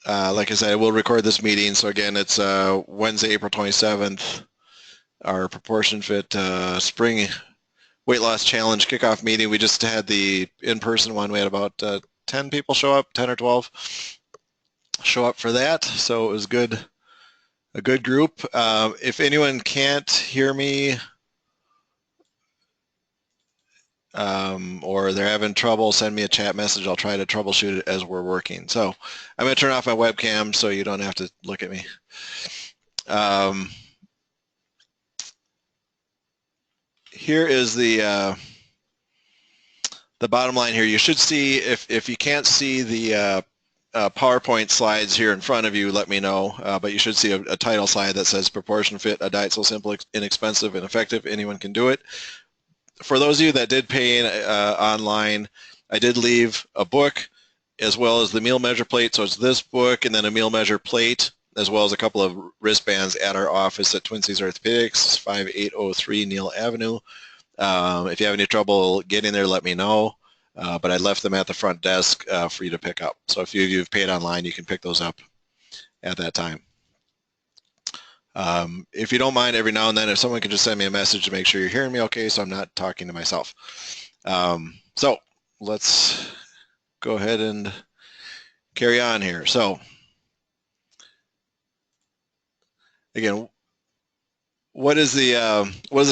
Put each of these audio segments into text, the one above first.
like I said, we'll record this meeting. So again, it's Wednesday, April 27th, our Proportion Fit Spring Weight Loss Challenge kickoff meeting. We just had the in-person one. We had about 10 people show up, 10 or 12 show up for that. So it was good, a good group. If anyone can't hear me or they're having trouble, send me a chat message. I'll try to troubleshoot it as we're working. So I'm going to turn off my webcam so you don't have to look at me. Here is the bottom line here. You should see, if you can't see the PowerPoint slides here in front of you, let me know, but you should see a title slide that says Proportion Fit, a diet so simple, inexpensive, and effective, anyone can do it. For those of you that did pay online, I did leave a book as well as the meal measure plate. So it's this book and then a meal measure plate, as well as a couple of wristbands at our office at Twin Cities Orthopedics, 5803 Neal Avenue. If you have any trouble getting there, let me know. But I left them at the front desk for you to pick up. So if you've paid online, you can pick those up at that time. If you don't mind, every now and then, if someone could just send me a message to make sure you're hearing me okay, so I'm not talking to myself. So let's go ahead and carry on here. So again, what is the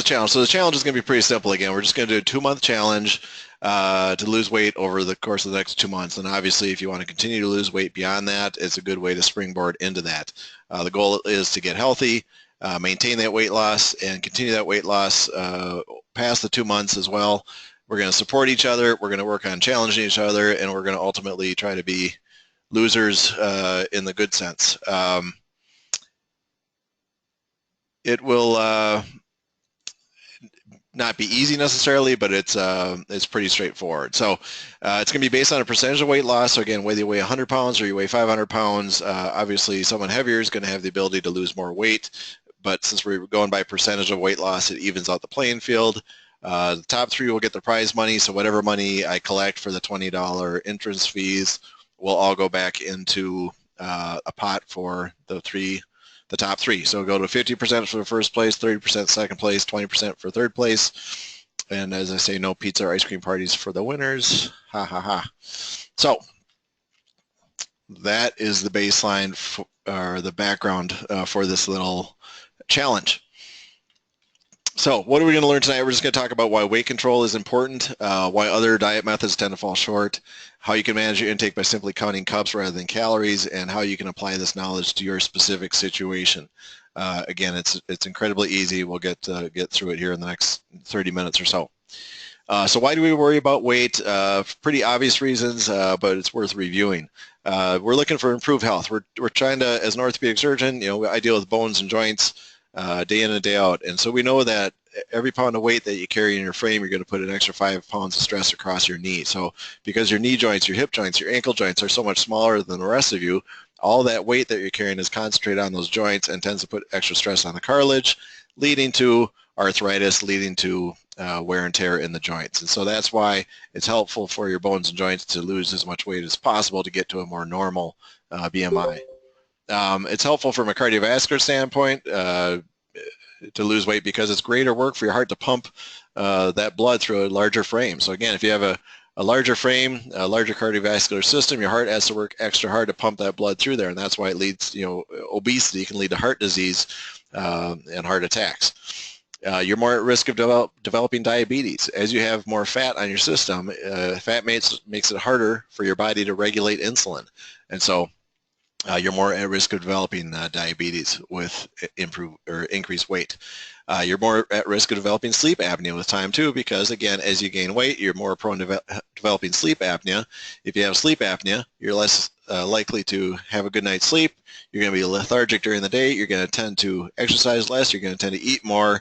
challenge? So the challenge is going to be pretty simple. Again, we're just going to do a 2-month challenge to lose weight over the course of the next 2 months. And obviously, if you want to continue to lose weight beyond that, it's a good way to springboard into that. The goal is to get healthy, maintain that weight loss, and continue that weight loss past the 2 months as well. We're going to support each other. We're going to work on challenging each other, and we're going to ultimately try to be losers in the good sense. It will not be easy necessarily, but it's pretty straightforward. So it's going to be based on a percentage of weight loss. So again, whether you weigh 100 pounds or you weigh 500 pounds, obviously someone heavier is going to have the ability to lose more weight. But since we're going by percentage of weight loss, it evens out the playing field. The top 3 will get the prize money. So whatever money I collect for the $20 entrance fees will all go back into a pot for the top 3. So go to 50% for the first place, 30% second place, 20% for third place. And as I say, no pizza or ice cream parties for the winners. Ha ha ha. So that is the baseline or the background for this little challenge. So what are we going to learn tonight? We're just going to talk about why weight control is important, why other diet methods tend to fall short, how you can manage your intake by simply counting cups rather than calories, and how you can apply this knowledge to your specific situation. Again, it's incredibly easy. We'll get through it here in the next 30 minutes or so. So why do we worry about weight? Pretty obvious reasons, but it's worth reviewing. We're looking for improved health. We're trying to, as an orthopedic surgeon, I deal with bones and joints day in and day out. And so we know that every pound of weight that you carry in your frame, you're going to put an extra 5 pounds of stress across your knee. So because your knee joints, your hip joints, your ankle joints are so much smaller than the rest of you, all that weight that you're carrying is concentrated on those joints and tends to put extra stress on the cartilage, leading to arthritis, leading to wear and tear in the joints. And so that's why it's helpful for your bones and joints to lose as much weight as possible to get to a more normal BMI. It's helpful from a cardiovascular standpoint to lose weight because it's greater work for your heart to pump that blood through a larger frame. So again, if you have a larger frame, a larger cardiovascular system, your heart has to work extra hard to pump that blood through there, and that's why it leads, obesity can lead to heart disease and heart attacks. You're more at risk of developing diabetes. As you have more fat on your system, fat makes it harder for your body to regulate insulin, and so you're more at risk of developing diabetes with increased weight. You're more at risk of developing sleep apnea with time too, because again, as you gain weight, you're more prone to developing sleep apnea. If you have sleep apnea, you're less likely to have a good night's sleep. You're going to be lethargic during the day. You're going to tend to exercise less. You're going to tend to eat more,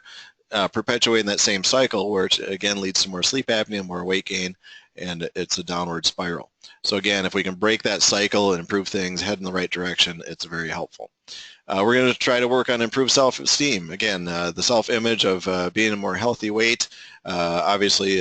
perpetuating that same cycle, which again leads to more sleep apnea, more weight gain, and it's a downward spiral. So again, if we can break that cycle and improve things, head in the right direction, it's very helpful. We're going to try to work on improved self-esteem. Again, the self-image of being a more healthy weight obviously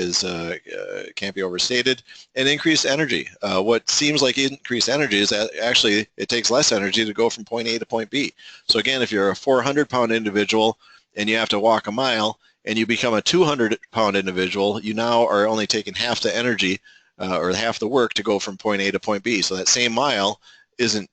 can't be overstated, and increased energy. What seems like increased energy is that actually it takes less energy to go from point A to point B. So again, if you're a 400-pound individual and you have to walk a mile and you become a 200-pound individual, you now are only taking half the energy or half the work to go from point A to point B. So that same mile isn't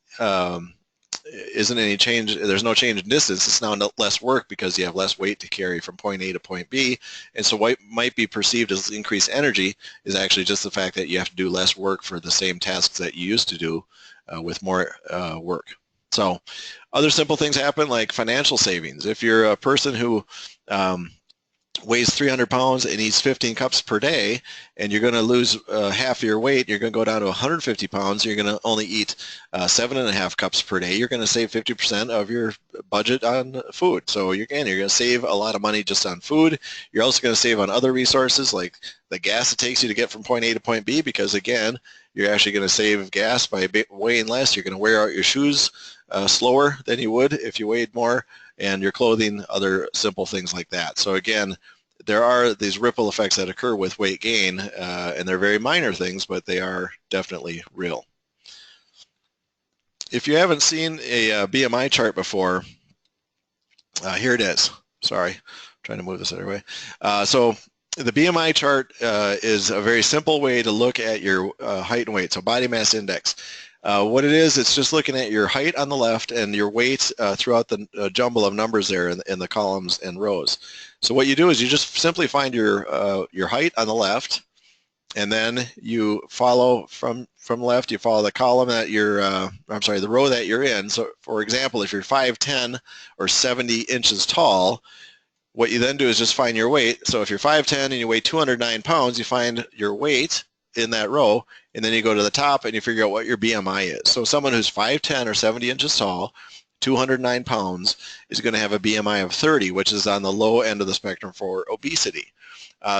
any change. There's no change in distance. It's now less work because you have less weight to carry from point A to point B. And so what might be perceived as increased energy is actually just the fact that you have to do less work for the same tasks that you used to do with more work. So other simple things happen, like financial savings. If you're a person who weighs 300 pounds and eats 15 cups per day, and you're going to lose half your weight, you're going to go down to 150 pounds, you're going to only eat 7.5 cups per day, you're going to save 50% of your budget on food. So you're going to save a lot of money just on food. You're also going to save on other resources like the gas it takes you to get from point A to point B, because again, you're actually going to save gas by weighing less. You're going to wear out your shoes slower than you would if you weighed more, and your clothing, other simple things like that. So again, there are these ripple effects that occur with weight gain, and they're very minor things, but they are definitely real. If you haven't seen a BMI chart before, here it is. Sorry, I'm trying to move this other way. So the BMI chart is a very simple way to look at your height and weight, so body mass index. What it is, it's just looking at your height on the left and your weight throughout the jumble of numbers there in the columns and rows. So what you do is you just simply find your height on the left, and then you follow from left, you follow the column that you're, the row that you're in. So for example, if you're 5'10" or 70 inches tall, what you then do is just find your weight. So if you're 5'10" and you weigh 209 pounds, you find your weight in that row, and then you go to the top and you figure out what your BMI is. So someone who's 5'10" or 70 inches tall, 209 pounds, is going to have a BMI of 30, which is on the low end of the spectrum for obesity.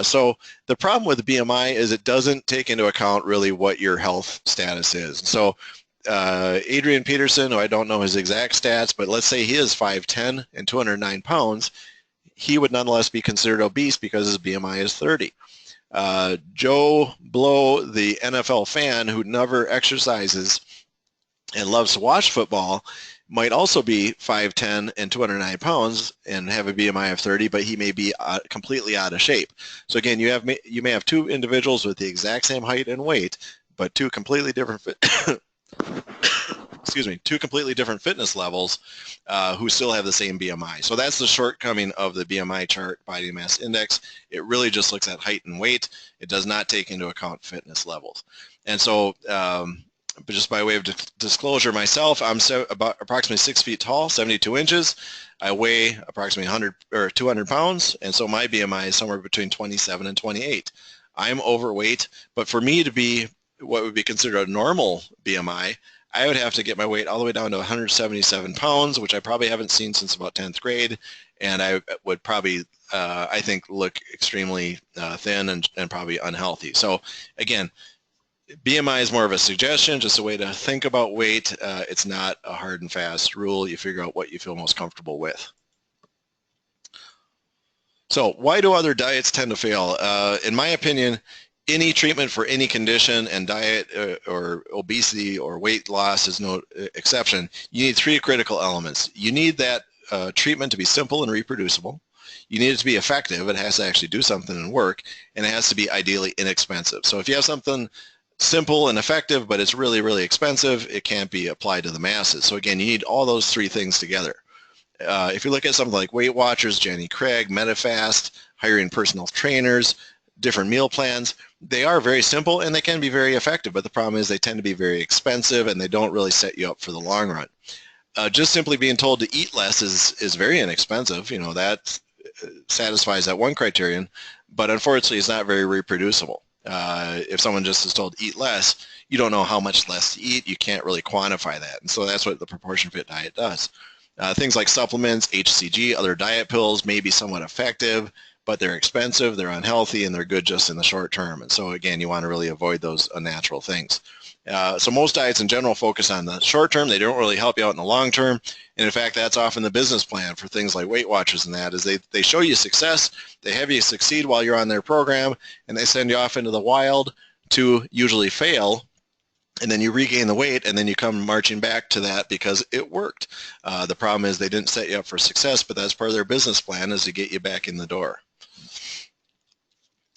So the problem with the BMI is it doesn't take into account really what your health status is. So Adrian Peterson, who I don't know his exact stats, but let's say he is 5'10" and 209 pounds, he would nonetheless be considered obese because his BMI is 30. Joe Blow, the NFL fan who never exercises and loves to watch football, might also be 5'10" and 209 pounds and have a BMI of 30, but he may be completely out of shape. So again, you may have two individuals with the exact same height and weight, but two completely different two completely different fitness levels who still have the same BMI. So that's the shortcoming of the BMI chart, body mass index. It really just looks at height and weight. It does not take into account fitness levels. And so but just by way of disclosure, myself, I'm about approximately 6 feet tall, 72 inches. I weigh approximately 100 or 200 pounds, and so my BMI is somewhere between 27 and 28. I'm overweight, but for me to be what would be considered a normal BMI, I would have to get my weight all the way down to 177 pounds, which I probably haven't seen since about 10th grade, and I would probably, I think, look extremely thin and probably unhealthy. So again, BMI is more of a suggestion, just a way to think about weight. It's not a hard and fast rule. You figure out what you feel most comfortable with. So why do other diets tend to fail? In my opinion, any treatment for any condition, and diet or obesity or weight loss is no exception, you need three critical elements. You need that treatment to be simple and reproducible. You need it to be effective. It has to actually do something and work, and it has to be ideally inexpensive. So if you have something simple and effective, but it's really, really expensive, it can't be applied to the masses. So again, you need all those three things together. If you look at something like Weight Watchers, Jenny Craig, MetaFast, hiring personal trainers, different meal plans, they are very simple and they can be very effective, but the problem is they tend to be very expensive and they don't really set you up for the long run. Just simply being told to eat less is very inexpensive. You know, that satisfies that one criterion, but unfortunately it's not very reproducible. If someone just is told to eat less, you don't know how much less to eat. You can't really quantify that. And so that's what the ProportionFit diet does. Things like supplements, HCG, other diet pills may be somewhat effective, but they're expensive, they're unhealthy, and they're good just in the short term. And so again, you want to really avoid those unnatural things. So most diets in general focus on the short term. They don't really help you out in the long term. And in fact, that's often the business plan for things like Weight Watchers and that is they show you success, they have you succeed while you're on their program, and they send you off into the wild to usually fail, and then you regain the weight, and then you come marching back to that because it worked. The problem is they didn't set you up for success, but that's part of their business plan, is to get you back in the door.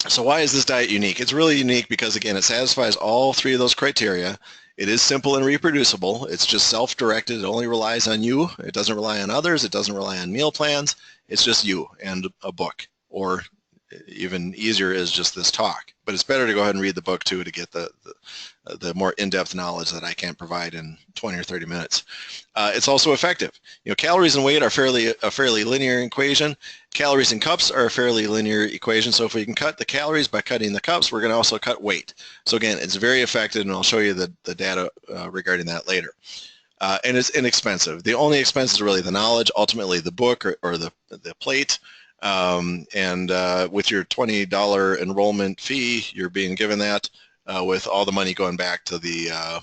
So why is this diet unique? It's really unique because, again, it satisfies all three of those criteria. It is simple and reproducible. It's just self-directed. It only relies on you. It doesn't rely on others. It doesn't rely on meal plans. It's just you and a book, or even easier is just this talk. But it's better to go ahead and read the book too to get the more in-depth knowledge that I can't provide in 20 or 30 minutes. It's also effective. Calories and weight are a fairly linear equation. Calories and cups are a fairly linear equation. So if we can cut the calories by cutting the cups, we're going to also cut weight. So again, it's very effective, and I'll show you the data regarding that later. And it's inexpensive. The only expense is really the knowledge, ultimately the book or the plate. With your $20 enrollment fee, you're being given that with all the money going back to the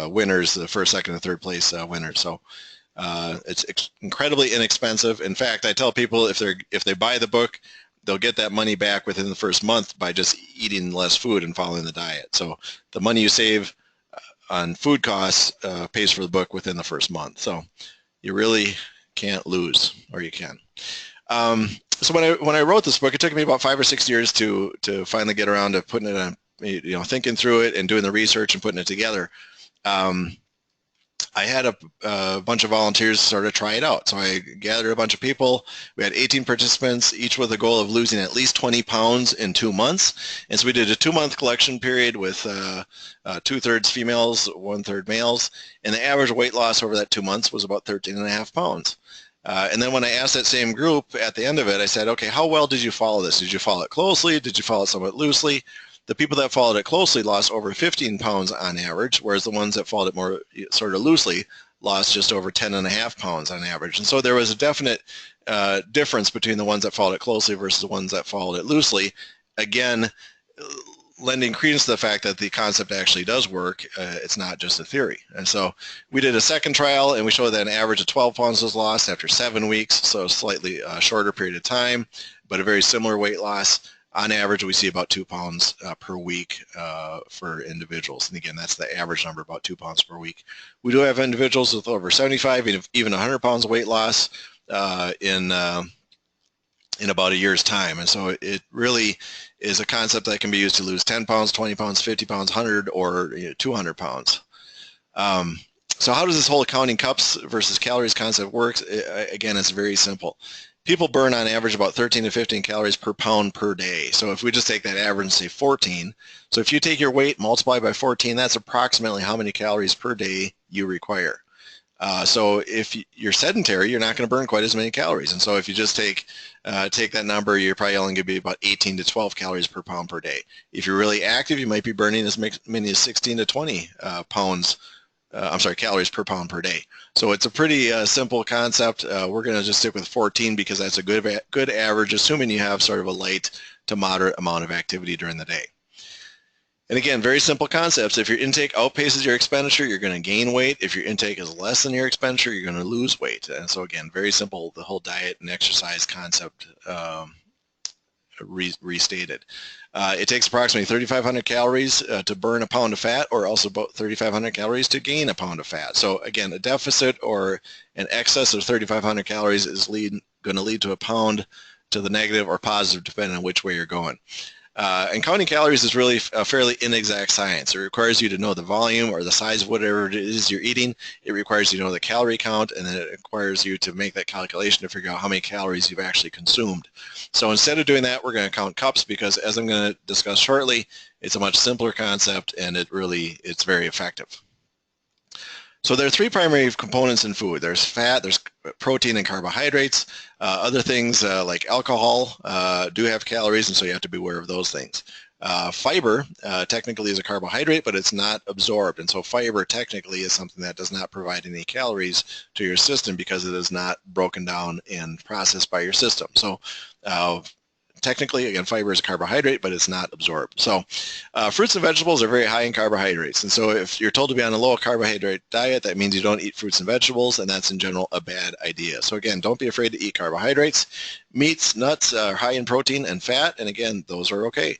winners, the first, second, and third place winners. So it's incredibly inexpensive. In fact, I tell people if they buy the book, they'll get that money back within the first month by just eating less food and following the diet. So the money you save on food costs pays for the book within the first month. So you really can't lose, or you can. So when I wrote this book, it took me about 5 or 6 years to finally get around to putting it on, thinking through it and doing the research and putting it together. I had a bunch of volunteers sort of try it out. So I gathered a bunch of people. We had 18 participants, each with a goal of losing at least 20 pounds in 2 months. And so we did a 2-month collection period with 2/3 females, 1/3 males. And the average weight loss over that 2 months was about 13.5 pounds. And then when I asked that same group at the end of it, I said, okay, how well did you follow this? Did you follow it closely? Did you follow it somewhat loosely? The people that followed it closely lost over 15 pounds on average, whereas the ones that followed it more sort of loosely lost just over 10.5 pounds on average. And so there was a definite difference between the ones that followed it closely versus the ones that followed it loosely. Again, lending credence to the fact that the concept actually does work. It's not just a theory. And so we did a second trial, and we showed that an average of 12 pounds was lost after 7 weeks, so a slightly shorter period of time, but a very similar weight loss. On average, we see about 2 pounds per week for individuals. And again, that's the average number, about 2 pounds per week. We do have individuals with over 75, even 100 pounds of weight loss in about a year's time. And so it really is a concept that can be used to lose 10 pounds, 20 pounds, 50 pounds, 100, or 200 pounds. So how does this whole counting cups versus calories concept work? Again, it's very simple. People burn on average about 13 to 15 calories per pound per day. So if we just take that average and say 14, so if you take your weight, multiply by 14, that's approximately how many calories per day you require. So if you're sedentary, you're not going to burn quite as many calories. And so if you just take that number, you're probably only going to be about 18 to 12 calories per pound per day. If you're really active, you might be burning as many as 16 to 20 calories per pound per day. So it's a pretty simple concept. We're going to just stick with 14 because that's a good average, assuming you have sort of a light to moderate amount of activity during the day. And again, very simple concepts. If your intake outpaces your expenditure, you're going to gain weight. If your intake is less than your expenditure, you're going to lose weight. And so again, very simple, the whole diet and exercise concept restated. It takes approximately 3,500 calories to burn a pound of fat, or also about 3,500 calories to gain a pound of fat. So again, a deficit or an excess of 3,500 calories is going to lead to a pound to the negative or positive, depending on which way you're going. And counting calories is really a fairly inexact science. It requires you to know the volume or the size of whatever it is you're eating. It requires you to know the calorie count, and then it requires you to make that calculation to figure out how many calories you've actually consumed. So instead of doing that, we're going to count cups because, as I'm going to discuss shortly, it's a much simpler concept, and it's very effective. So there are 3 primary components in food. There's fat, there's protein and carbohydrates. Other things like alcohol do have calories, and so you have to be aware of those things. Fiber technically is a carbohydrate, but it's not absorbed, and so fiber technically is something that does not provide any calories to your system because it is not broken down and processed by your system. So technically, again, fiber is a carbohydrate, but it's not absorbed. So fruits and vegetables are very high in carbohydrates. And so if you're told to be on a low carbohydrate diet, that means you don't eat fruits and vegetables, and that's in general a bad idea. So again, don't be afraid to eat carbohydrates. Meats, nuts are high in protein and fat, and again, those are okay.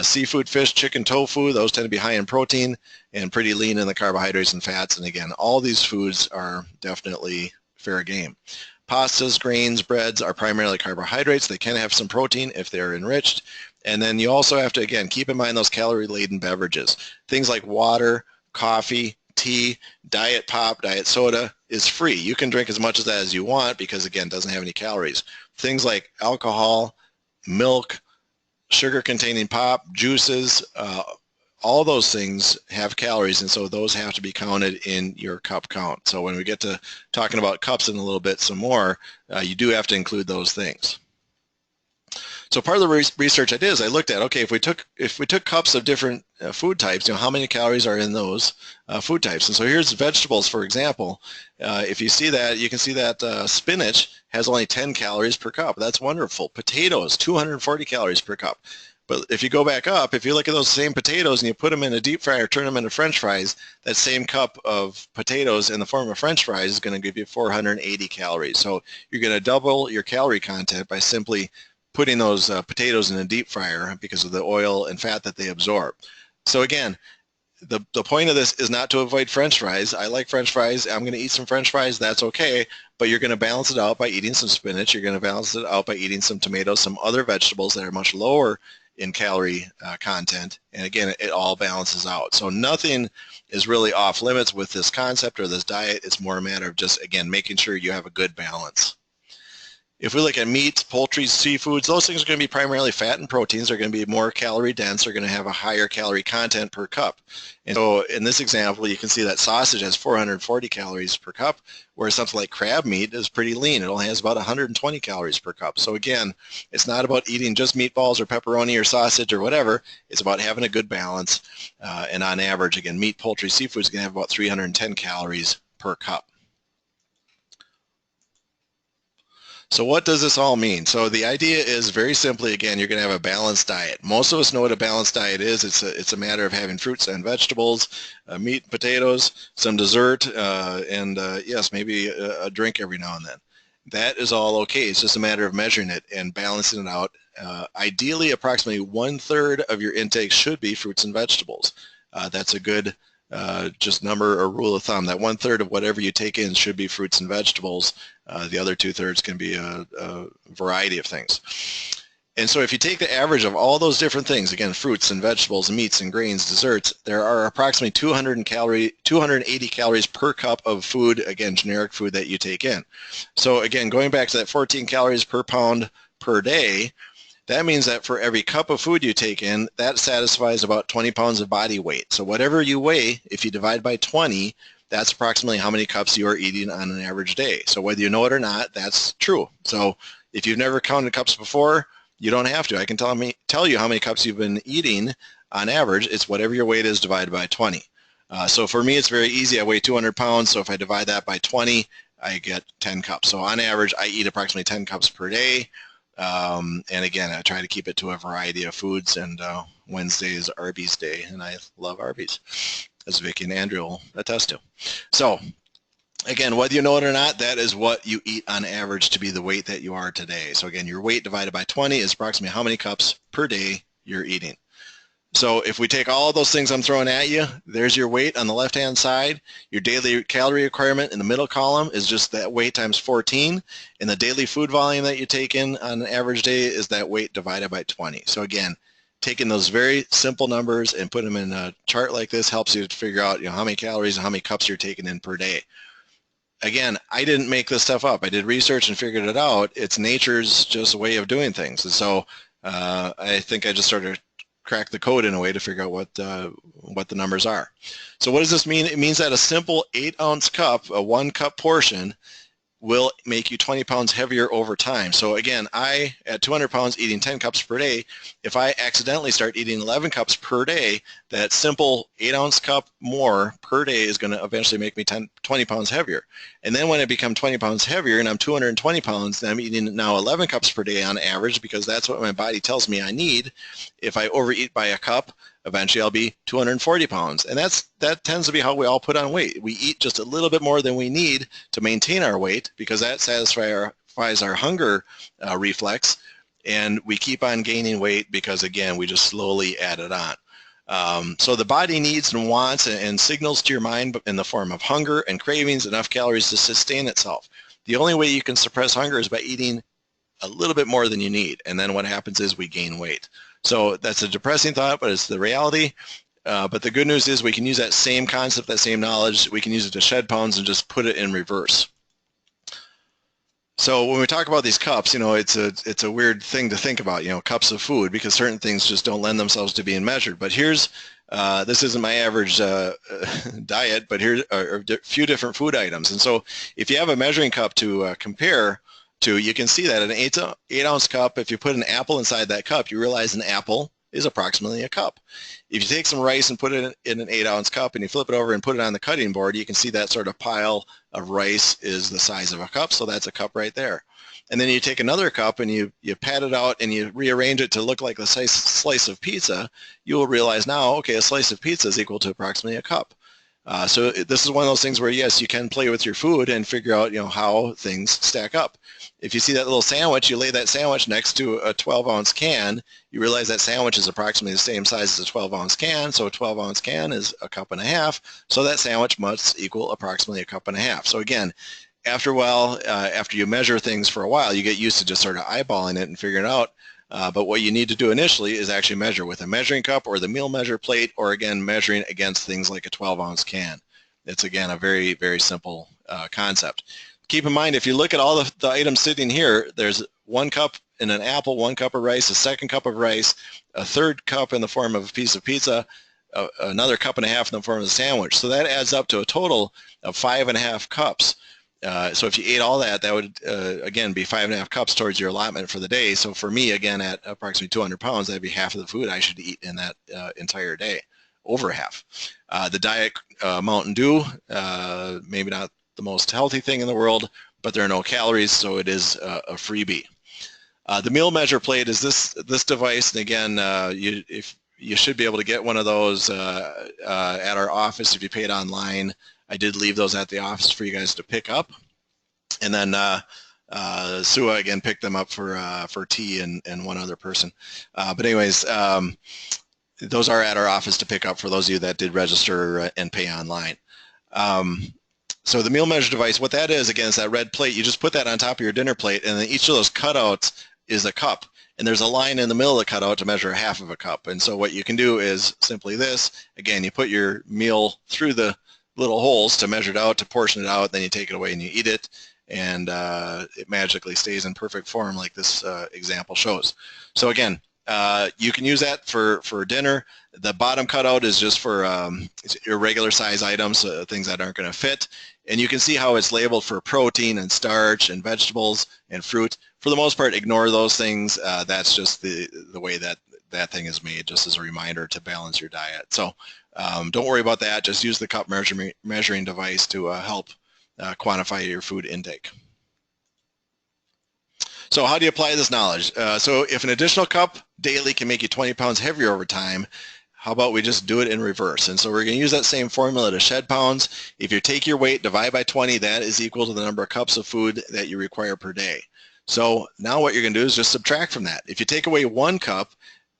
Seafood, fish, chicken, tofu, those tend to be high in protein and pretty lean in the carbohydrates and fats. And again, all these foods are definitely fair game. Pastas, grains, breads are primarily carbohydrates. They can have some protein if they're enriched. And then you also have to, again, keep in mind those calorie-laden beverages. Things like water, coffee, tea, diet pop, diet soda is free. You can drink as much of that as you want because, again, it doesn't have any calories. Things like alcohol, milk, sugar-containing pop, juices, all those things have calories, and so those have to be counted in your cup count. So when we get to talking about cups in a little bit some more, you do have to include those things. So part of the research I did is I looked at, okay, if we took cups of different food types, how many calories are in those food types? And so here's vegetables, for example. If you see that, you can see that spinach has only 10 calories per cup. That's wonderful. Potatoes, 240 calories per cup. But if you go back up, if you look at those same potatoes and you put them in a deep fryer, turn them into French fries, that same cup of potatoes in the form of French fries is going to give you 480 calories. So you're going to double your calorie content by simply putting those potatoes in a deep fryer because of the oil and fat that they absorb. So again, the point of this is not to avoid French fries. I like French fries. I'm going to eat some French fries. That's okay. But you're going to balance it out by eating some spinach. You're going to balance it out by eating some tomatoes, some other vegetables that are much lower in calorie content, and again, it all balances out. So nothing is really off limits with this concept or this diet. It's more a matter of just, again, making sure you have a good balance. If we look at meats, poultry, seafoods, those things are going to be primarily fat and proteins. They're going to be more calorie dense. They're going to have a higher calorie content per cup. And so in this example, you can see that sausage has 440 calories per cup, whereas something like crab meat is pretty lean. It only has about 120 calories per cup. So again, it's not about eating just meatballs or pepperoni or sausage or whatever. It's about having a good balance. And on average, again, meat, poultry, seafood is going to have about 310 calories per cup. So what does this all mean? So the idea is very simply, again, you're going to have a balanced diet. Most of us know what a balanced diet is. It's a matter of having fruits and vegetables, meat, potatoes, some dessert, and yes, maybe a drink every now and then. That is all okay. It's just a matter of measuring it and balancing it out. Ideally, approximately 1/3 of your intake should be fruits and vegetables. That's a good just number or rule of thumb, that 1/3 of whatever you take in should be fruits and vegetables. The other 2/3 can be a variety of things. And so if you take the average of all those different things, again, fruits and vegetables, meats and grains, desserts, there are approximately 280 calories per cup of food, again, generic food that you take in. So again, going back to that 14 calories per pound per day, that means that for every cup of food you take in, that satisfies about 20 pounds of body weight. So whatever you weigh, if you divide by 20, that's approximately how many cups you are eating on an average day. So whether you know it or not, that's true. So if you've never counted cups before, you don't have to. I can tell you how many cups you've been eating on average. It's whatever your weight is divided by 20. So for me, it's very easy. I weigh 200 pounds, so if I divide that by 20, I get 10 cups. So on average, I eat approximately 10 cups per day. And again, I try to keep it to a variety of foods, and Wednesday is Arby's day, and I love Arby's, as Vicki and Andrew will attest to. So again, whether you know it or not, that is what you eat on average to be the weight that you are today. So again, your weight divided by 20 is approximately how many cups per day you're eating. So if we take all of those things I'm throwing at you, there's your weight on the left-hand side. Your daily calorie requirement in the middle column is just that weight times 14. And the daily food volume that you take in on an average day is that weight divided by 20. So again, taking those very simple numbers and putting them in a chart like this helps you to figure out, how many calories and how many cups you're taking in per day. Again, I didn't make this stuff up. I did research and figured it out. It's nature's just a way of doing things. And so I think I just sort of crack the code in a way to figure out what the numbers are. So what does this mean? It means that a simple 8-ounce cup, a 1-cup portion, will make you 20 pounds heavier over time. So again, I, at 200 pounds, eating 10 cups per day, if I accidentally start eating 11 cups per day, that simple 8-ounce cup more per day is going to eventually make me 20 pounds heavier. And then when I become 20 pounds heavier and I'm 220 pounds, then I'm eating now 11 cups per day on average, because that's what my body tells me I need. If I overeat by a cup, eventually I'll be 240 pounds. And that tends to be how we all put on weight. We eat just a little bit more than we need to maintain our weight, because that satisfies our hunger reflex, and we keep on gaining weight because, again, we just slowly add it on. So the body needs and wants and signals to your mind in the form of hunger and cravings enough calories to sustain itself. The only way you can suppress hunger is by eating a little bit more than you need, and then what happens is we gain weight. So that's a depressing thought, but it's the reality. But the good news is we can use that same concept, that same knowledge, we can use it to shed pounds and just put it in reverse. So when we talk about these cups, it's a weird thing to think about, cups of food, because certain things just don't lend themselves to being measured. But here's, this isn't my average diet, but here are a few different food items. And so if you have a measuring cup to compare to, you can see that an 8-ounce cup, if you put an apple inside that cup, you realize an apple is approximately a cup. If you take some rice and put it in an 8-ounce cup and you flip it over and put it on the cutting board, you can see that sort of pile of rice is the size of a cup, so that's a cup right there. And then you take another cup and you pat it out and you rearrange it to look like a slice of pizza, you will realize now, okay, a slice of pizza is equal to approximately a cup. So this is one of those things where, yes, you can play with your food and figure out, how things stack up. If you see that little sandwich, you lay that sandwich next to a 12-ounce can, you realize that sandwich is approximately the same size as a 12-ounce can, so a 12-ounce can is a cup and a half, so that sandwich must equal approximately a cup and a half. So again, after a while, after you measure things for a while, you get used to just sort of eyeballing it and figuring it out. But what you need to do initially is actually measure with a measuring cup or the meal measure plate, or again, measuring against things like a 12-ounce can. It's, again, a very, very simple concept. Keep in mind, if you look at all the items sitting here, there's 1 cup in an apple, 1 cup of rice, a 2nd cup of rice, a 3rd cup in the form of a piece of pizza, another cup and a half in the form of a sandwich. So that adds up to a total of 5.5 cups. So if you ate all that, that would, again, be 5.5 cups towards your allotment for the day. So for me, again, at approximately 200 pounds, that'd be half of the food I should eat in that entire day, over half. The Diet Mountain Dew, maybe not the most healthy thing in the world, but there are no calories, so it is a freebie. The meal measure plate is this device, and again, you should be able to get one of those at our office if you pay it online. I did leave those at the office for you guys to pick up, and then Sue again picked them up for T and one other person. But anyways, those are at our office to pick up for those of you that did register and pay online. So the meal measure device, what that is, again, is that red plate. You just put that on top of your dinner plate, and then each of those cutouts is a cup. And there's a line in the middle of the cutout to measure half of a cup. And so what you can do is simply this. Again, you put your meal through the little holes to measure it out, to portion it out, then you take it away and you eat it, and it magically stays in perfect form like this example shows. So again, you can use that for dinner. The bottom cutout is just for irregular size items, things that aren't going to fit. And you can see how it's labeled for protein and starch and vegetables and fruit. For the most part, ignore those things. That's just the way that thing is made, just as a reminder to balance your diet. So don't worry about that. Just use the cup measuring device to help quantify your food intake. So how do you apply this knowledge? So if an additional cup daily can make you 20 pounds heavier over time, how about we just do it in reverse? And so we're going to use that same formula to shed pounds. If you take your weight, divide by 20, that is equal to the number of cups of food that you require per day. So now what you're going to do is just subtract from that. If you take away 1 cup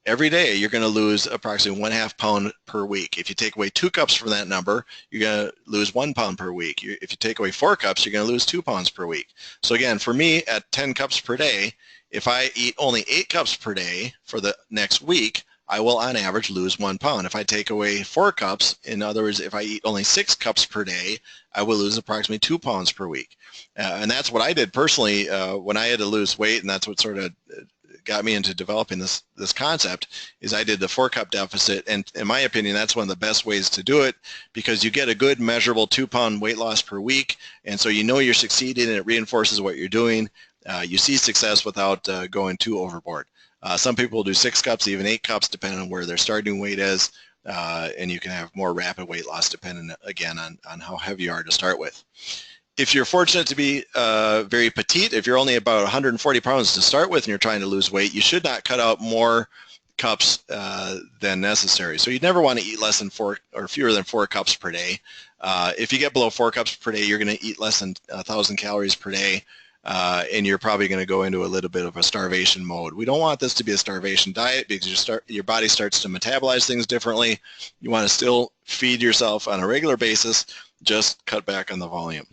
every day, you're going to lose approximately 1/2 pound per week. If you take away 2 cups from that number, you're going to lose 1 pound per week. If you take away 4 cups, you're going to lose 2 pounds per week. So again, for me, at 10 cups per day, if I eat only 8 cups per day for the next week, I will on average lose 1 pound. If I take away 4 cups, in other words, if I eat only 6 cups per day, I will lose approximately 2 pounds per week. And that's what I did personally when I had to lose weight, and that's what sort of got me into developing this concept is I did the 4-cup deficit, and in my opinion, that's one of the best ways to do it because you get a good measurable 2-pound weight loss per week, and so you know you're succeeding and it reinforces what you're doing. You see success without going too overboard. Some people will do 6 cups, even 8 cups, depending on where their starting weight is, and you can have more rapid weight loss depending, again, on how heavy you are to start with. If you're fortunate to be very petite, if you're only about 140 pounds to start with and you're trying to lose weight, you should not cut out more cups than necessary. So you'd never want to eat less than 4 or fewer than 4 cups per day. If you get below 4 cups per day, you're going to eat less than 1,000 calories per day, and you're probably going to go into a little bit of a starvation mode. We don't want this to be a starvation diet because your body starts to metabolize things differently. You want to still feed yourself on a regular basis, just cut back on the volume.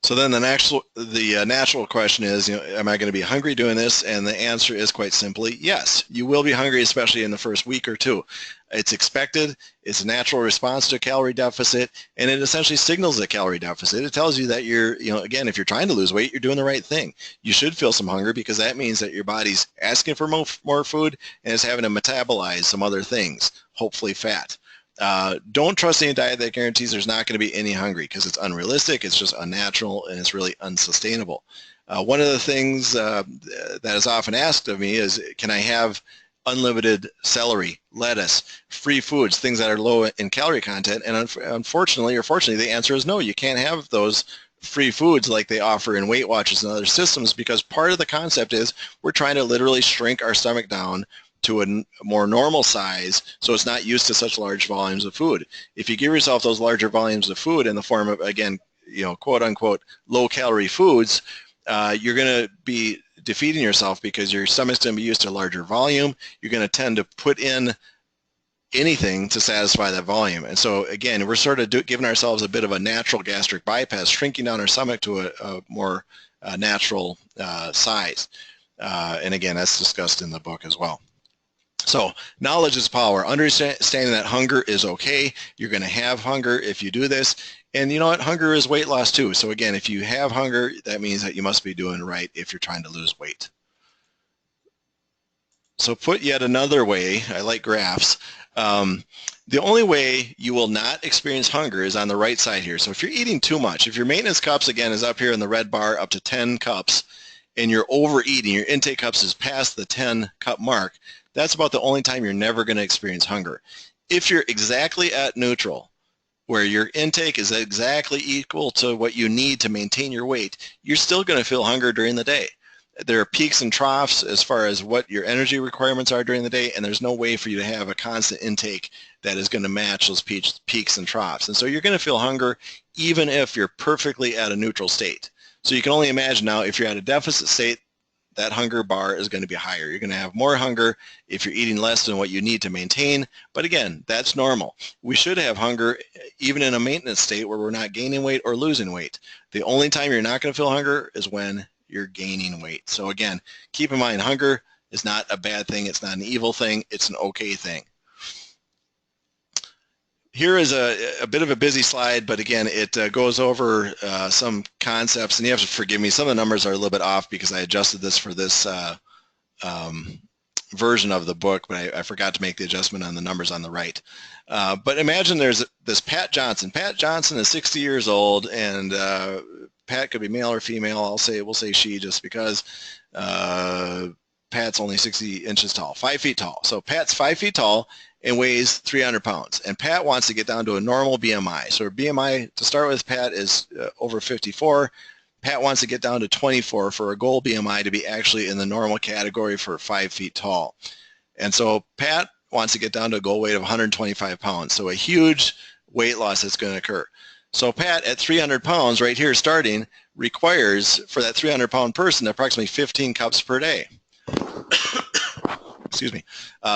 So then the natural question is, am I going to be hungry doing this? And the answer is quite simply, yes. You will be hungry, especially in the first week or two. It's expected. It's a natural response to a calorie deficit, and it essentially signals a calorie deficit. It tells you that you're, again, if you're trying to lose weight, you're doing the right thing. You should feel some hunger because that means that your body's asking for more food and is having to metabolize some other things, hopefully fat. Don't trust any diet that guarantees there's not going to be any hungry because it's unrealistic, it's just unnatural, and it's really unsustainable. One of the things that is often asked of me is, can I have unlimited celery, lettuce, free foods, things that are low in calorie content? And unfortunately or fortunately, the answer is no. You can't have those free foods like they offer in Weight Watchers and other systems because part of the concept is we're trying to literally shrink our stomach down to a more normal size so it's not used to such large volumes of food. If you give yourself those larger volumes of food in the form of, again, quote unquote low calorie foods, you're going to be defeating yourself because your stomach's going to be used to a larger volume. You're going to tend to put in anything to satisfy that volume. And so again, we're sort of giving ourselves a bit of a natural gastric bypass, shrinking down our stomach to a more natural size. And again, that's discussed in the book as well. So knowledge is power. Understanding that hunger is okay. You're going to have hunger if you do this. And you know what? Hunger is weight loss too. So again, if you have hunger, that means that you must be doing right if you're trying to lose weight. So put yet another way, I like graphs. The only way you will not experience hunger is on the right side here. So if you're eating too much, if your maintenance cups, again, is up here in the red bar, up to 10 cups, and you're overeating, your intake cups is past the 10 cup mark, that's about the only time you're never going to experience hunger. If you're exactly at neutral, where your intake is exactly equal to what you need to maintain your weight, you're still going to feel hunger during the day. There are peaks and troughs as far as what your energy requirements are during the day, and there's no way for you to have a constant intake that is going to match those peaks and troughs. And so you're going to feel hunger even if you're perfectly at a neutral state. So you can only imagine now if you're at a deficit state, that hunger bar is going to be higher. You're going to have more hunger if you're eating less than what you need to maintain. But again, that's normal. We should have hunger even in a maintenance state where we're not gaining weight or losing weight. The only time you're not going to feel hunger is when you're gaining weight. So again, keep in mind, hunger is not a bad thing. It's not an evil thing. It's an okay thing. Here is a bit of a busy slide, but again, it goes over some concepts, and you have to forgive me. Some of the numbers are a little bit off because I adjusted this for this version of the book, but I forgot to make the adjustment on the numbers on the right. But imagine there's this Pat Johnson. Pat Johnson is 60 years old, and Pat could be male or female. We'll say she just because Pat's only 60 inches tall, 5 feet tall. So Pat's 5 feet tall and weighs 300 pounds. And Pat wants to get down to a normal BMI. So her BMI to start with, Pat, is over 54. Pat wants to get down to 24 for a goal BMI to be actually in the normal category for 5 feet tall. And so Pat wants to get down to a goal weight of 125 pounds. So a huge weight loss that's going to occur. So Pat at 300 pounds right here starting requires for that 300 pound person approximately 15 cups per day. Excuse me.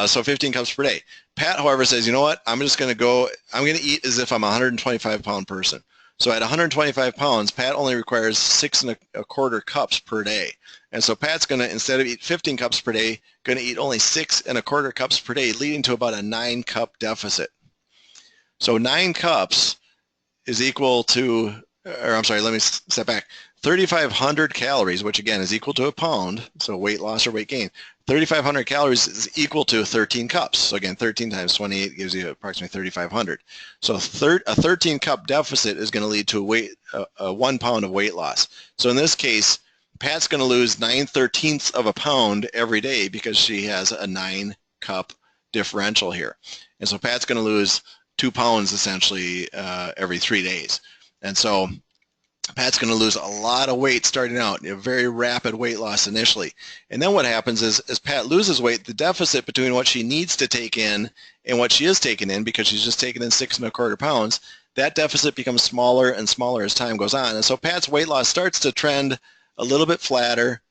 So 15 cups per day. Pat, however, says, you know what? I'm going to eat as if I'm a 125 pound person. So at 125 pounds, Pat only requires 6 1/4 cups per day. And so Pat's going to, instead of eat 15 cups per day, going to eat only 6 1/4 cups per day, leading to about a 9 cup deficit. So 9 cups is equal to, or I'm sorry, let me step back. 3,500 calories, which again is equal to a pound, so weight loss or weight gain. 3,500 calories is equal to 13 cups. So again, 13 times 28 gives you approximately 3,500. So a 13 cup deficit is going to lead to a 1 pound of weight loss. So in this case, Pat's going to lose 9/13 of a pound every day because she has a 9 cup differential here. And so Pat's going to lose 2 pounds essentially every 3 days. And so Pat's going to lose a lot of weight starting out, a very rapid weight loss initially. And then what happens is, as Pat loses weight, the deficit between what she needs to take in and what she is taking in, because she's just taking in 6 1/4 pounds, that deficit becomes smaller and smaller as time goes on. And so Pat's weight loss starts to trend a little bit flatter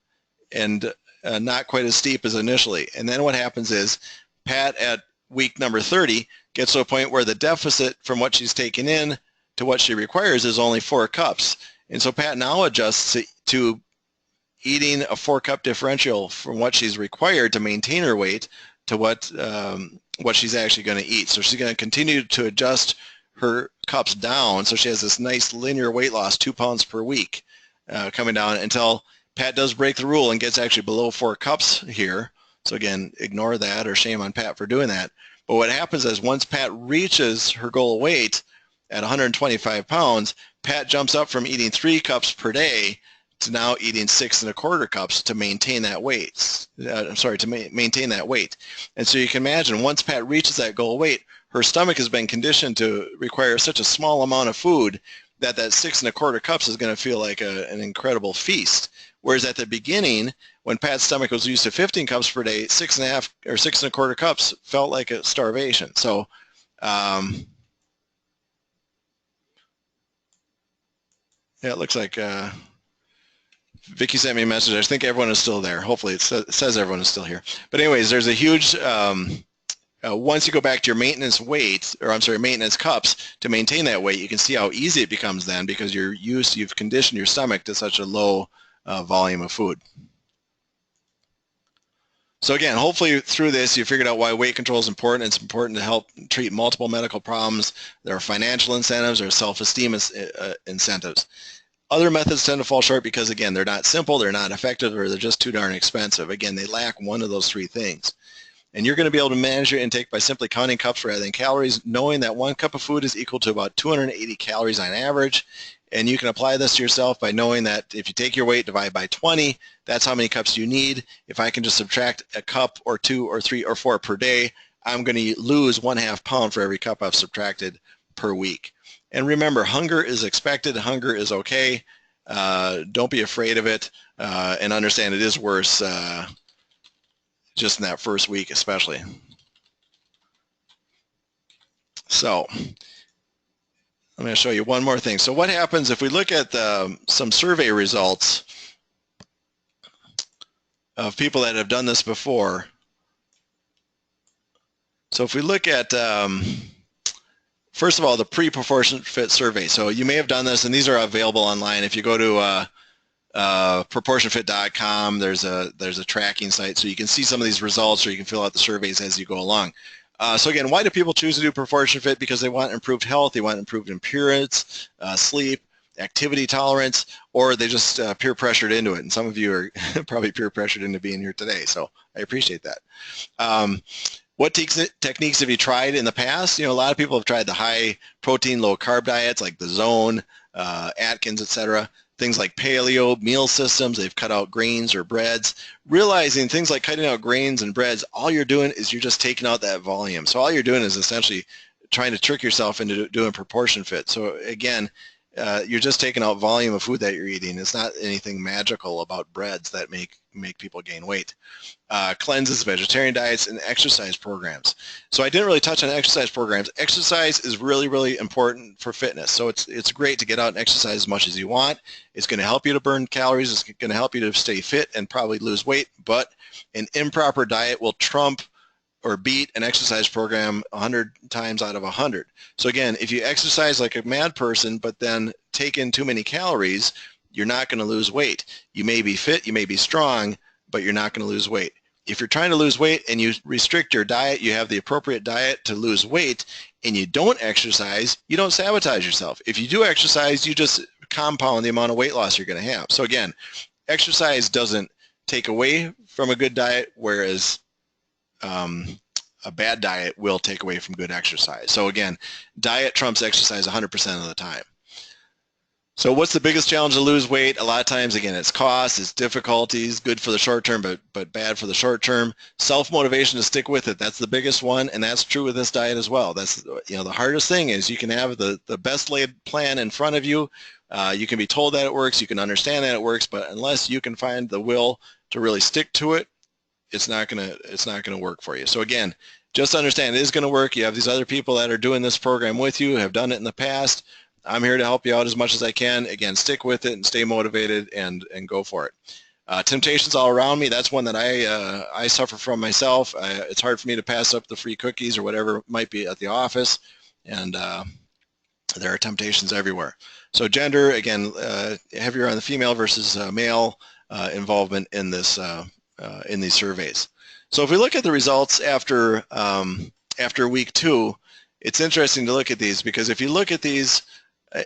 and not quite as steep as initially. And then what happens is Pat at week number 30 gets to a point where the deficit from what she's taking in to what she requires is only 4 cups. And so Pat now adjusts to eating a 4 cup differential from what she's required to maintain her weight to what she's actually going to eat. So she's going to continue to adjust her cups down, so she has this nice linear weight loss, 2 pounds per week coming down until Pat does break the rule and gets actually below 4 cups here. So again, ignore that, or shame on Pat for doing that. But what happens is once Pat reaches her goal weight at 125 pounds, Pat jumps up from eating 3 cups per day to now eating 6 1/4 cups to maintain that weight. Maintain that weight. And so you can imagine once Pat reaches that goal weight, her stomach has been conditioned to require such a small amount of food that 6 1/4 cups is going to feel like an incredible feast. Whereas at the beginning, when Pat's stomach was used to 15 cups per day, 6.5 or 6 1/4 cups felt like a starvation. So yeah, it looks like Vicky sent me a message. I think everyone is still there. Hopefully it says everyone is still here. But anyways, there's a huge, once you go back to your maintenance weight, or I'm sorry, maintenance cups to maintain that weight, you can see how easy it becomes then because you've conditioned your stomach to such a low volume of food. So again, hopefully through this you figured out why weight control is important. It's important to help treat multiple medical problems. There are financial incentives, there are self-esteem incentives. Other methods tend to fall short because, again, they're not simple, they're not effective, or they're just too darn expensive. Again, they lack one of those 3 things. And you're going to be able to manage your intake by simply counting cups rather than calories, knowing that 1 cup of food is equal to about 280 calories on average. And you can apply this to yourself by knowing that if you take your weight, divide by 20, that's how many cups you need. If I can just subtract a cup or 2 or 3 or 4 per day, I'm going to lose 1/2 pound for every cup I've subtracted per week. And remember, hunger is expected, hunger is okay. Don't be afraid of it, and understand it is worse just in that first week especially. So I'm going to show you one more thing. So what happens if we look at some survey results of people that have done this before? So if we look at, first of all, the pre-ProportionFit survey. So you may have done this, and these are available online. If you go to ProportionFit.com, there's a tracking site, so you can see some of these results, or you can fill out the surveys as you go along. So again, why do people choose to do ProportionFit? Because they want improved health, they want improved appearance, sleep, activity tolerance, or they just peer pressured into it. And some of you are probably peer pressured into being here today, so I appreciate that. What techniques have you tried in the past? You know, a lot of people have tried the high protein, low carb diets like the Zone, Atkins, etc. Things like paleo, meal systems, they've cut out grains or breads. Realizing things like cutting out grains and breads, all you're doing is you're just taking out that volume. So all you're doing is essentially trying to trick yourself into doing ProportionFit. So again, you're just taking out volume of food that you're eating. It's not anything magical about breads that make people gain weight. Cleanses, vegetarian diets, and exercise programs. So I didn't really touch on exercise programs. Exercise is really, really important for fitness. So it's great to get out and exercise as much as you want. It's going to help you to burn calories. It's going to help you to stay fit and probably lose weight. But an improper diet will trump or beat an exercise program 100 times out of 100. So again, if you exercise like a mad person but then take in too many calories, you're not going to lose weight. You may be fit, you may be strong, but you're not going to lose weight. If you're trying to lose weight and you restrict your diet, you have the appropriate diet to lose weight, and you don't exercise, you don't sabotage yourself. If you do exercise, you just compound the amount of weight loss you're going to have. So again, exercise doesn't take away from a good diet, whereas a bad diet will take away from good exercise. So again, diet trumps exercise 100% of the time. So what's the biggest challenge to lose weight? A lot of times, again, it's cost, it's difficulties, good for the short term, but bad for the short term. Self-motivation to stick with it, that's the biggest one, and that's true with this diet as well. That's, you know, the hardest thing is you can have the best laid plan in front of you. You can be told that it works, you can understand that it works, but unless you can find the will to really stick to it, it's not gonna work for you. So again, just understand it is gonna work. You have these other people that are doing this program with you, have done it in the past. I'm here to help you out as much as I can. Again, stick with it and stay motivated and go for it. Temptations all around me, that's one that I suffer from myself. It's hard for me to pass up the free cookies or whatever might be at the office, and there are temptations everywhere. So gender, again, heavier on the female versus male involvement in this in these surveys. So if we look at the results after week 2, it's interesting to look at these, because if you look at these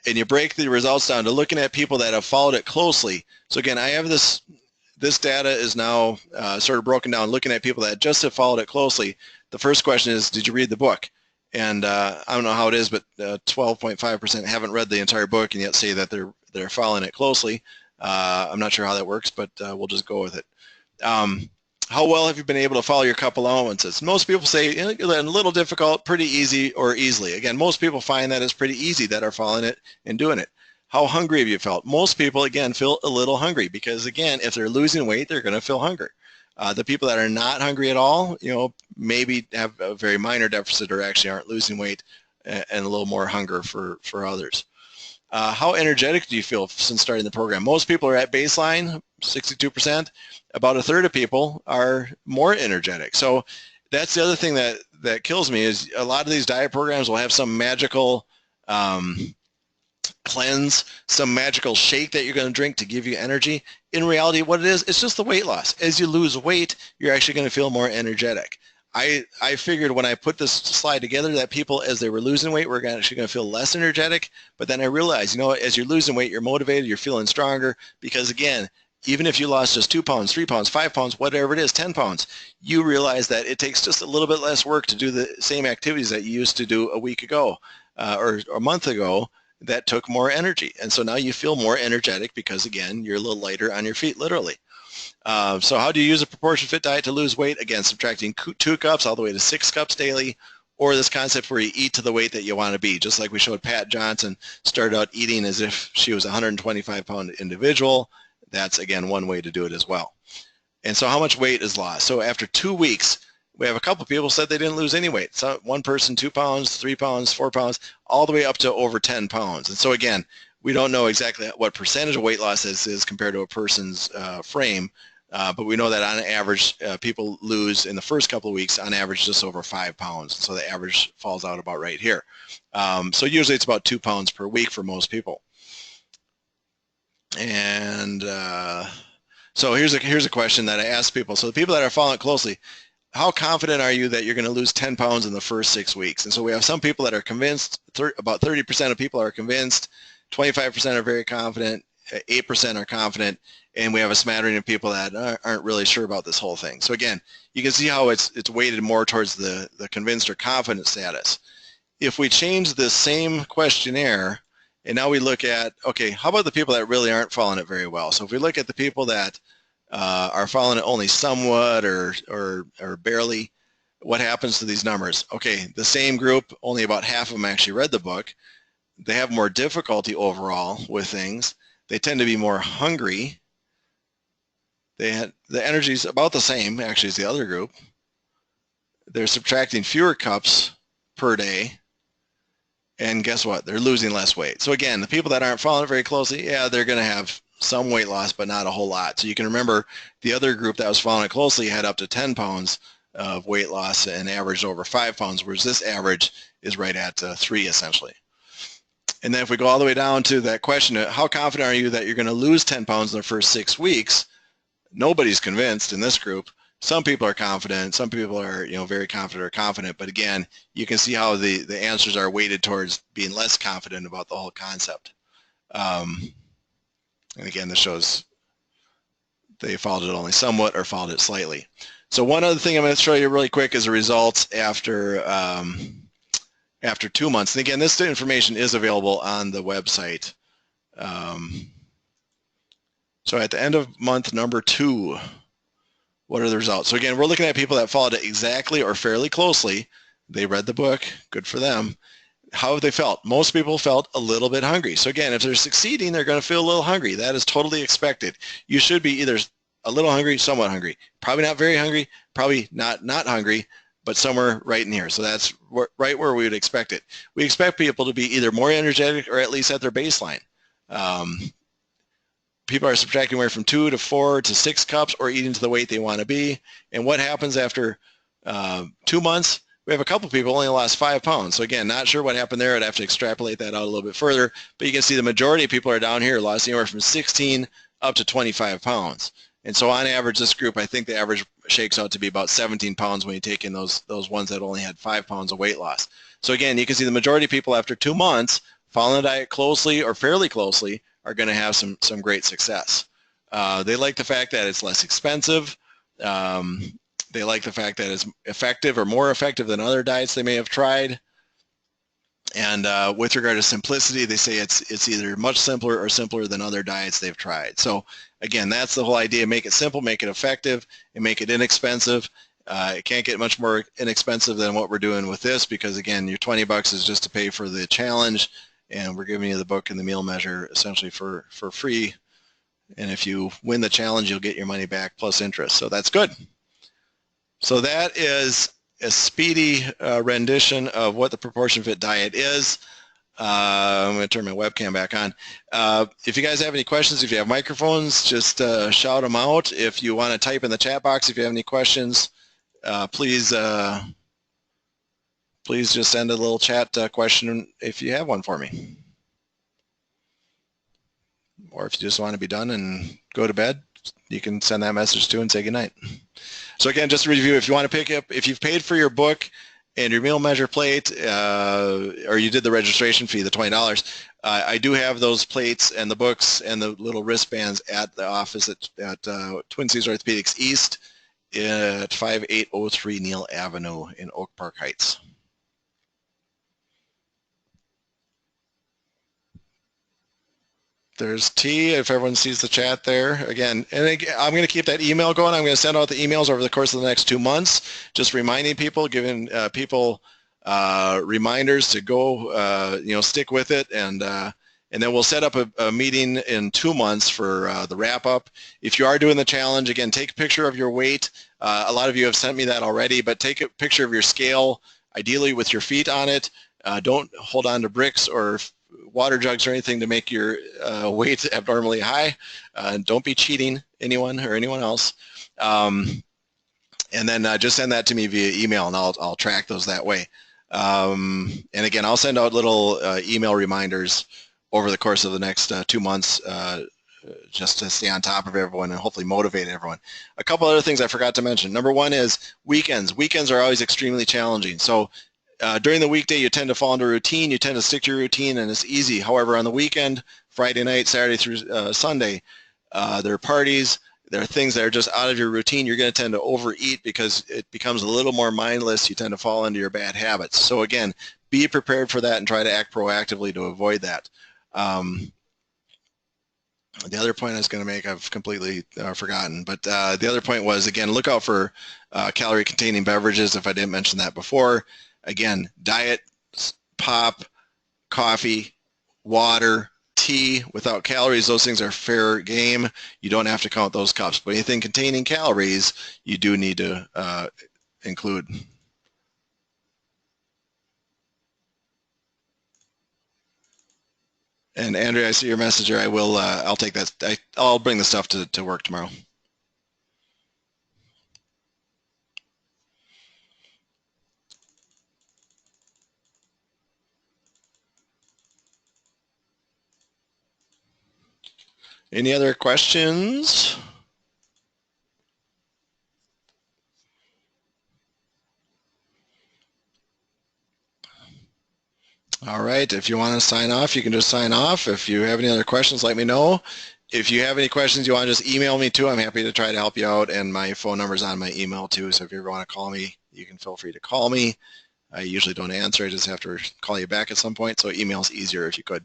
and you break the results down to looking at people that have followed it closely. So again, I have this data is now sort of broken down, looking at people that just have followed it closely. The first question is, did you read the book? And I don't know how it is, but 12.5% haven't read the entire book and yet say that they're following it closely. I'm not sure how that works, but we'll just go with it. How well have you been able to follow your cup allowances? Most people say a little difficult, pretty easy, or easily. Again, most people find that it's pretty easy that are following it and doing it. How hungry have you felt? Most people, again, feel a little hungry, because again, if they're losing weight, they're going to feel hunger. The people that are not hungry at all, you know, maybe have a very minor deficit or actually aren't losing weight, and a little more hunger for others. How energetic do you feel since starting the program? Most people are at baseline, 62%. About a third of people are more energetic. So that's the other thing that kills me, is a lot of these diet programs will have some magical cleanse, some magical shake that you're going to drink to give you energy. In reality, what it is, it's just the weight loss. As you lose weight, you're actually going to feel more energetic. I figured when I put this slide together that people, as they were losing weight, were actually going to feel less energetic. But then I realized, you know, as you're losing weight, you're motivated, you're feeling stronger, because again, even if you lost just 2 pounds, 3 pounds, 5 pounds, whatever it is, 10 pounds, you realize that it takes just a little bit less work to do the same activities that you used to do a week ago or a month ago that took more energy. And so now you feel more energetic because, again, you're a little lighter on your feet, literally. So how do you use a ProportionFit diet to lose weight? Again, subtracting 2 cups all the way to 6 cups daily, or this concept where you eat to the weight that you want to be. Just like we showed Pat Johnson started out eating as if she was a 125-pound individual. That's, again, one way to do it as well. And so how much weight is lost? So after 2 weeks, we have a couple people said they didn't lose any weight. So one person, 2 pounds, 3 pounds, 4 pounds, all the way up to over 10 pounds. And so again, we don't know exactly what percentage of weight loss this is compared to a person's frame, but we know that on average, people lose in the first couple of weeks, on average, just over 5 pounds. So the average falls out about right here. So usually it's about 2 pounds per week for most people. And so here's a question that I ask people. So the people that are following closely, how confident are you that you're going to lose 10 pounds in the first 6 weeks? And so we have some people that are convinced, about 30% of people are convinced, 25% are very confident, 8% are confident, and we have a smattering of people that aren't really sure about this whole thing. So again, you can see how it's weighted more towards the convinced or confident status. If we change this same questionnaire, and now we look at, okay, how about the people that really aren't following it very well? So if we look at the people that are following it only somewhat or barely, what happens to these numbers? Okay, the same group, only about half of them actually read the book. They have more difficulty overall with things. They tend to be more hungry. The energy's about the same, actually, as the other group. They're subtracting fewer cups per day. And guess what? They're losing less weight. So again, the people that aren't following it very closely, yeah, they're going to have some weight loss, but not a whole lot. So you can remember the other group that was following it closely had up to 10 pounds of weight loss and averaged over 5 pounds, whereas this average is right at 3 essentially. And then if we go all the way down to that question, how confident are you that you're going to lose 10 pounds in the first 6 weeks? Nobody's convinced in this group. Some people are confident, some people are, very confident or confident, but again, you can see how the answers are weighted towards being less confident about the whole concept. And again, this shows they followed it only somewhat or followed it slightly. So one other thing I'm going to show you really quick is the results after 2 months. And again, this information is available on the website. So at the end of month number 2, what are the results? So again, we're looking at people that followed it exactly or fairly closely. They read the book, good for them. How have they felt? Most people felt a little bit hungry. So again, if they're succeeding, they're going to feel a little hungry. That is totally expected. You should be either a little hungry, somewhat hungry. Probably not very hungry, probably not hungry, but somewhere right in here. So that's right where we would expect it. We expect people to be either more energetic or at least at their baseline. People are subtracting anywhere from 2 to 4 to 6 cups or eating to the weight they want to be. And what happens after 2 months? We have a couple people only lost 5 pounds. So again, not sure what happened there. I'd have to extrapolate that out a little bit further. But you can see the majority of people are down here, lost anywhere from 16 up to 25 pounds. And so on average, this group, I think the average shakes out to be about 17 pounds when you take in those ones that only had 5 pounds of weight loss. So again, you can see the majority of people after 2 months, following the diet closely or fairly closely, are going to have some great success. They like the fact that it's less expensive. They like the fact that it's effective or more effective than other diets they may have tried. And with regard to simplicity, they say it's either much simpler or simpler than other diets they've tried. So again, that's the whole idea. Make it simple, make it effective, and make it inexpensive. It can't get much more inexpensive than what we're doing with this because, again, your $20 is just to pay for the challenge, and we're giving you the book and the meal measure essentially for free. And if you win the challenge, you'll get your money back plus interest. So that's good. So that is a speedy rendition of what the ProportionFit diet is. I'm going to turn my webcam back on. If you guys have any questions, if you have microphones, just shout them out. If you want to type in the chat box, if you have any questions, please just send a little chat question if you have one for me. Or if you just want to be done and go to bed, you can send that message too and say goodnight. So again, just to review, if you want to pick up, if you've paid for your book and your meal measure plate, or you did the registration fee, the $20, I do have those plates and the books and the little wristbands at the office at Twin Cities Orthopedics East at 5803 Neal Avenue in Oak Park Heights. There's T, if everyone sees the chat there. Again, and I'm going to keep that email going. I'm going to send out the emails over the course of the next 2 months, just reminding people, giving people reminders to go, stick with it. And then we'll set up a meeting in 2 months for the wrap up. If you are doing the challenge, again, take a picture of your weight. A lot of you have sent me that already, but take a picture of your scale, ideally with your feet on it. Don't hold on to bricks or water jugs or anything to make your weight abnormally high. Don't be cheating anyone or anyone else. And then just send that to me via email, and I'll track those that way. And again, I'll send out little email reminders over the course of the next 2 months just to stay on top of everyone and hopefully motivate everyone. A couple other things I forgot to mention. Number one is weekends. Weekends are always extremely challenging. So during the weekday, you tend to fall into a routine, you tend to stick to your routine, and it's easy. However, on the weekend, Friday night, Saturday through Sunday, there are parties, there are things that are just out of your routine. You're going to tend to overeat because it becomes a little more mindless. You tend to fall into your bad habits. So again, be prepared for that and try to act proactively to avoid that. The other point I was going to make, I've completely forgotten, but the other point was, again, look out for calorie-containing beverages, if I didn't mention that before. Again, diet, pop, coffee, water, tea without calories, those things are fair game. You don't have to count those cups, but anything containing calories, you do need to include. And Andrea, I see your message here. I'll take that. I'll bring the stuff to work tomorrow. Any other questions? All right, if you want to sign off, you can just sign off. If you have any other questions, let me know. If you have any questions you want to just email me too, I'm happy to try to help you out, and my phone number is on my email too, so if you ever want to call me, you can feel free to call me. I usually don't answer, I just have to call you back at some point, so email's easier if you could.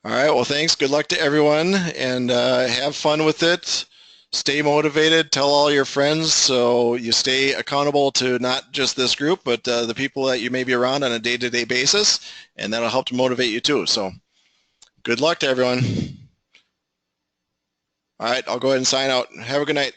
All right, well thanks, good luck to everyone, and have fun with it. Stay motivated, tell all your friends so you stay accountable to not just this group, but the people that you may be around on a day-to-day basis, and that'll help to motivate you too. So good luck to everyone. All right, I'll go ahead and sign out. Have a good night.